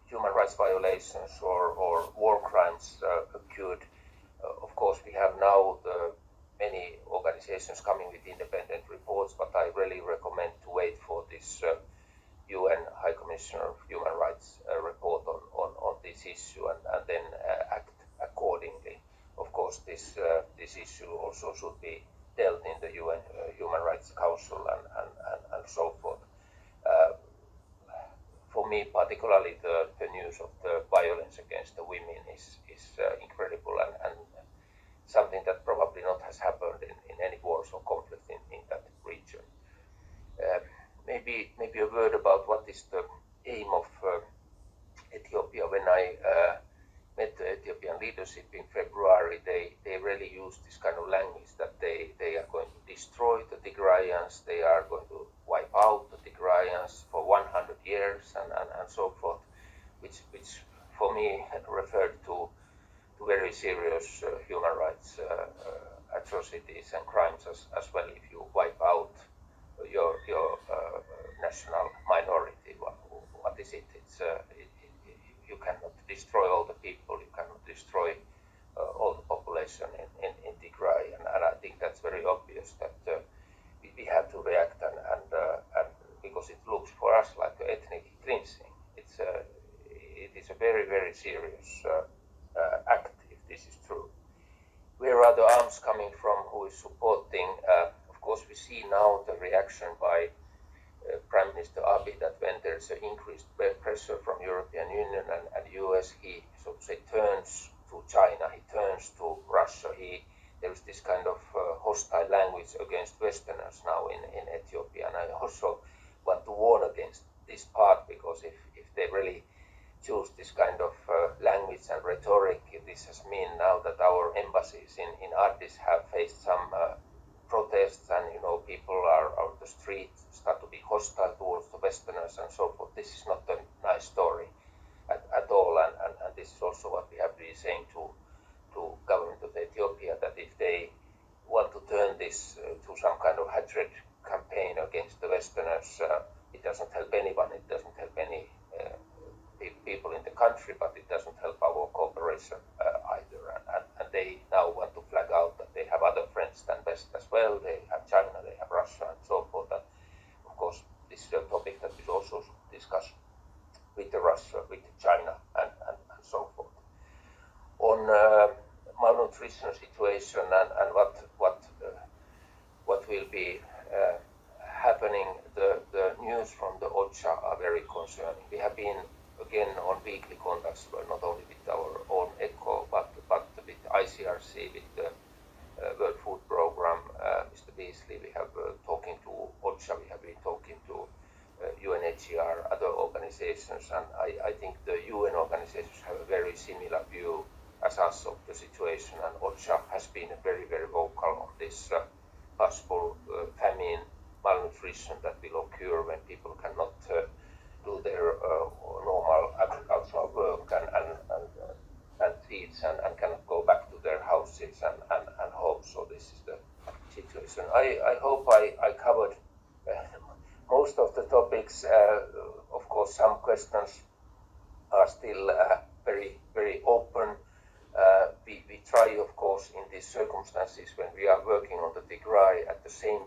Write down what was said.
human rights violations or war crimes occurred. Of course, we have now many organizations coming with independent reports, but I really recommend to wait for this UN High Commissioner of Human Rights report on this issue and then act accordingly. Of course, this issue also should be dealt in the UN Human Rights Council and so forth. For me, particularly the news of the violence against the women is incredible and something that probably not has happened in any wars or conflict in that region. Maybe a word about what is the aim of Ethiopia. When I met the Ethiopian leadership in February, they really used this kind of language that they are going to destroy the Tigrayans, they are going to wipe out the Tigrayans for 100 years and so forth, which for me referred to very serious human rights atrocities and crimes as well. If you wipe out your national minority, what is it? You cannot destroy all the people, you cannot destroy all the population in Tigray, and I think that's very obvious that we have to react and because it looks for us like ethnic cleansing. It is a very, very serious act if this is true. Where are the arms coming from? Who is supporting? Of course, we see now the reaction by Prime Minister Abiy that when there's an increased pressure from European Union and US, he so to say turns to China, he turns to Russia. There is this kind of hostile language against Westerners now in Ethiopia, and I also want to warn against this part, because if they really choose this kind of language and rhetoric, this has mean now that our embassies in Addis have faced some protests, and people are out the street, start to be hostile towards the Westerners and so forth. This is not a nice story at all, and this is also what we have been saying to government of Ethiopia, that if they want to turn this to some kind of hatred campaign against the Westerners, it doesn't help anyone, it doesn't help any people in the country, but it doesn't help our cooperation either. And they now want to flag out that they have other friends than West as well. They have China, they have Russia, and so forth. And of course, this is a topic that is also discussed with Russia, with China, and so forth. On malnutrition situation and what will be happening, the news from the OCHA are very concerning. We have been again on weekly contacts, not only with our own ECHO, but with ICRC, with the World Food Programme, Mr. Beasley. We have talking to OCHA, we have been talking to UNHCR, other organizations, and I think the UN organizations have a very similar view as us of the situation, and OCHA has been very, very vocal on this possible famine, malnutrition that will occur when people cannot do their normal agricultural work and feeds and cannot go back to their houses and homes. So this is the situation. I hope I covered most of the topics. Of course, some questions are still very, very open. We try, of course, in these circumstances when we are working on the Tigray, at the same